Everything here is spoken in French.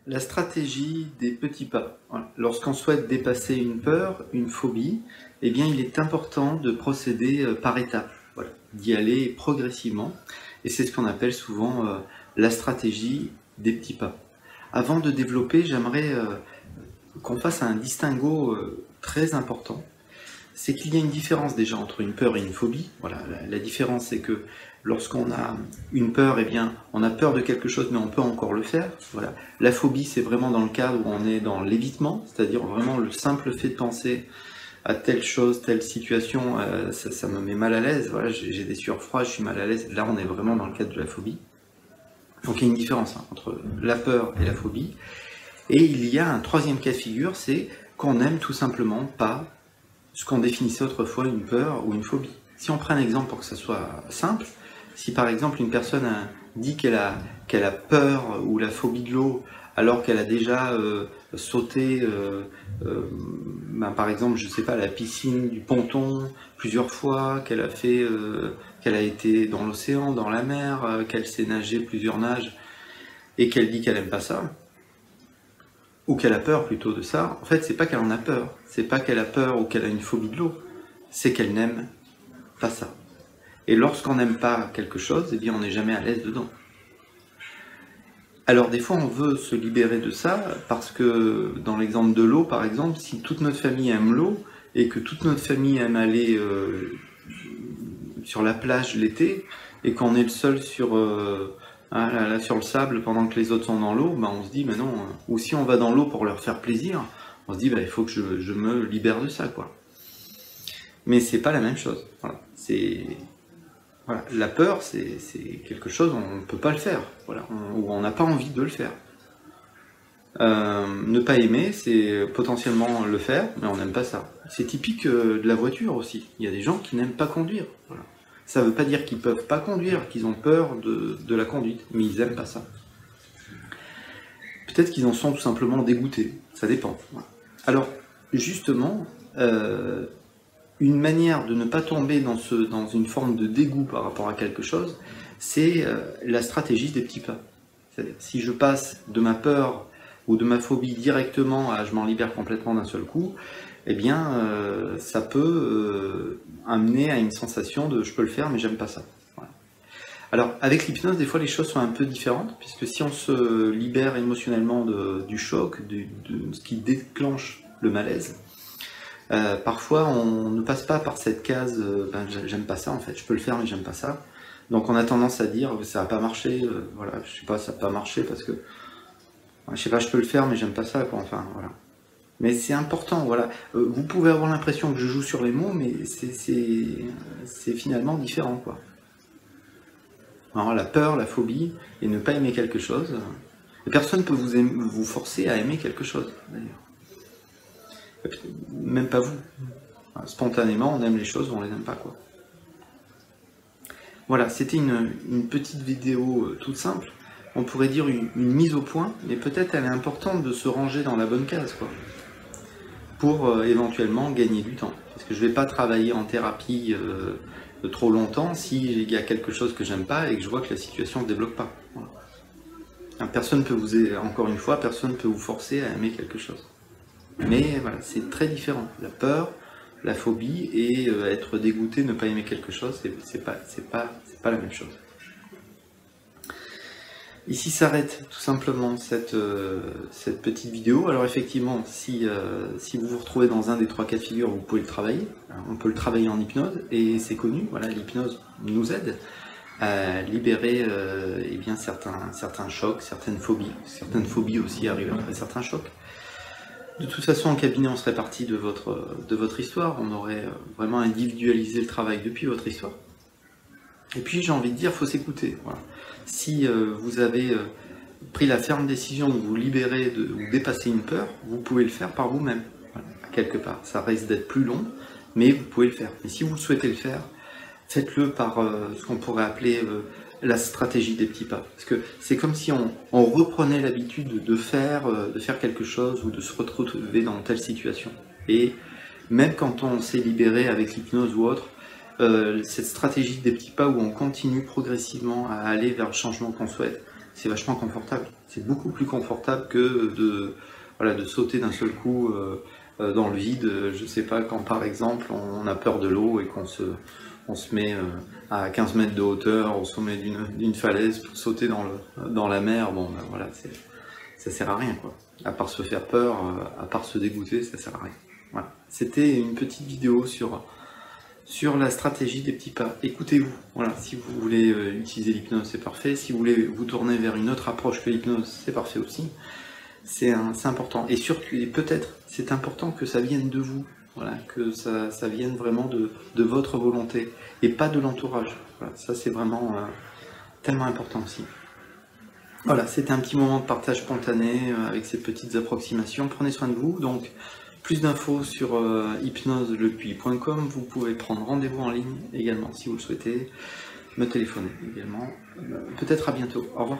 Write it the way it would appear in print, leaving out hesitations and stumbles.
La stratégie des petits pas. Voilà. Lorsqu'on souhaite dépasser une peur, une phobie, eh bien, il est important de procéder par étapes, voilà, d'y aller progressivement. Et c'est ce qu'on appelle souvent la stratégie des petits pas. Avant de développer, j'aimerais qu'on fasse un distinguo très important. C'est qu'il y a une différence déjà entre une peur et une phobie. Voilà, la différence, c'est que lorsqu'on a une peur, eh bien, on a peur de quelque chose, mais on peut encore le faire. Voilà. La phobie, c'est vraiment dans le cadre où on est dans l'évitement, c'est-à-dire vraiment le simple fait de penser à telle chose, telle situation, ça me met mal à l'aise. Voilà, j'ai des sueurs froides, je suis mal à l'aise. Là, on est vraiment dans le cadre de la phobie. Donc, il y a une différence entre la peur et la phobie. Et il y a un troisième cas de figure, c'est qu'on n'aime tout simplement pas ce qu'on définissait autrefois une peur ou une phobie. Si on prend un exemple pour que ça soit simple, si par exemple une personne dit qu'elle a peur ou la phobie de l'eau, alors qu'elle a déjà sauté, par exemple, je sais pas, la piscine du ponton plusieurs fois, qu'elle a été dans l'océan, dans la mer, qu'elle sait nager plusieurs nages, et qu'elle dit qu'elle aime pas ça, ou qu'elle a peur plutôt de ça, en fait, c'est pas qu'elle en a peur, c'est pas qu'elle a peur ou qu'elle a une phobie de l'eau, c'est qu'elle n'aime pas ça. Et lorsqu'on n'aime pas quelque chose, eh bien, on n'est jamais à l'aise dedans. Alors, des fois, on veut se libérer de ça, parce que, dans l'exemple de l'eau, par exemple, si toute notre famille aime l'eau, et que toute notre famille aime aller sur la plage l'été, et qu'on est le seul sur le sable pendant que les autres sont dans l'eau, on se dit, mais non, ou si on va dans l'eau pour leur faire plaisir, on se dit, il faut que je me libère de ça, quoi. Mais c'est pas la même chose. Voilà. La peur, c'est quelque chose, on ne peut pas le faire, voilà, ou on n'a pas envie de le faire. Ne pas aimer, c'est potentiellement le faire, mais on n'aime pas ça. C'est typique de la voiture aussi. Il y a des gens qui n'aiment pas conduire. Voilà. Ça ne veut pas dire qu'ils ne peuvent pas conduire, qu'ils ont peur de la conduite, mais ils n'aiment pas ça. Peut-être qu'ils en sont tout simplement dégoûtés, ça dépend. Voilà. Alors, justement, une manière de ne pas tomber dans une forme de dégoût par rapport à quelque chose, c'est la stratégie des petits pas. C'est-à-dire, si je passe de ma peur ou de ma phobie directement à je m'en libère complètement d'un seul coup, eh bien, ça peut amener à une sensation de je peux le faire, mais j'aime pas ça. Voilà. Alors, avec l'hypnose, des fois, les choses sont un peu différentes, puisque si on se libère émotionnellement du choc, de ce qui déclenche le malaise, parfois, on ne passe pas par cette case j'aime pas ça, en fait, je peux le faire, mais j'aime pas ça. Donc, on a tendance à dire ça va pas marcher, voilà, je sais pas, ça va pas marcher parce que je sais pas, je peux le faire, mais j'aime pas ça, quoi, enfin, voilà. Mais c'est important, voilà. Vous pouvez avoir l'impression que je joue sur les mots, mais c'est finalement différent, quoi. Alors, la peur, la phobie, et ne pas aimer quelque chose, personne ne peut vous forcer à aimer quelque chose, d'ailleurs. Même pas vous. Spontanément, on aime les choses ou on les aime pas, quoi. Voilà, c'était une petite vidéo toute simple. On pourrait dire une mise au point, mais peut-être elle est importante de se ranger dans la bonne case, quoi, pour éventuellement gagner du temps. Parce que je ne vais pas travailler en thérapie de trop longtemps s'il y a quelque chose que j'aime pas et que je vois que la situation ne se débloque pas. Voilà. Personne peut encore une fois, personne ne peut vous forcer à aimer quelque chose. Mais voilà, c'est très différent. La peur, la phobie et être dégoûté, ne pas aimer quelque chose, c'est pas la même chose. Ici s'arrête tout simplement cette petite vidéo. Alors effectivement, si vous vous retrouvez dans un des trois cas de figure, vous pouvez le travailler. On peut le travailler en hypnose et c'est connu. Voilà, l'hypnose nous aide à libérer certains chocs, certaines phobies. Certaines phobies aussi arrivent après certains chocs. De toute façon, en cabinet, on serait parti de votre histoire. On aurait vraiment individualisé le travail depuis votre histoire. Et puis, j'ai envie de dire, il faut s'écouter. Voilà. Si vous avez pris la ferme décision de vous libérer ou dépasser une peur, vous pouvez le faire par vous-même, voilà, quelque part. Ça risque d'être plus long, mais vous pouvez le faire. Et si vous souhaitez le faire, faites-le par ce qu'on pourrait appeler la stratégie des petits pas. Parce que c'est comme si on reprenait l'habitude de faire quelque chose ou de se retrouver dans telle situation. Et même quand on s'est libéré avec l'hypnose ou autre, cette stratégie des petits pas où on continue progressivement à aller vers le changement qu'on souhaite, c'est vachement confortable. C'est beaucoup plus confortable que de sauter d'un seul coup dans le vide. Je sais pas, quand par exemple on a peur de l'eau et qu'on se met à 15 mètres de hauteur au sommet d'une falaise pour sauter dans la mer, bon ben voilà, ça sert à rien quoi. À part se faire peur, à part se dégoûter, ça sert à rien. Voilà. C'était une petite vidéo sur la stratégie des petits pas. Écoutez-vous. Voilà, si vous voulez utiliser l'hypnose, c'est parfait. Si vous voulez vous tourner vers une autre approche que l'hypnose, c'est parfait aussi. C'est important. Et surtout, et peut-être, c'est important que ça vienne de vous. Voilà, que ça vienne vraiment de votre volonté et pas de l'entourage. Voilà, ça c'est vraiment tellement important aussi. Voilà, c'était un petit moment de partage spontané avec ces petites approximations. Prenez soin de vous. Donc, plus d'infos sur hypnoselepuis.com. Vous pouvez prendre rendez-vous en ligne également si vous le souhaitez. Me téléphoner également. Peut-être à bientôt. Au revoir.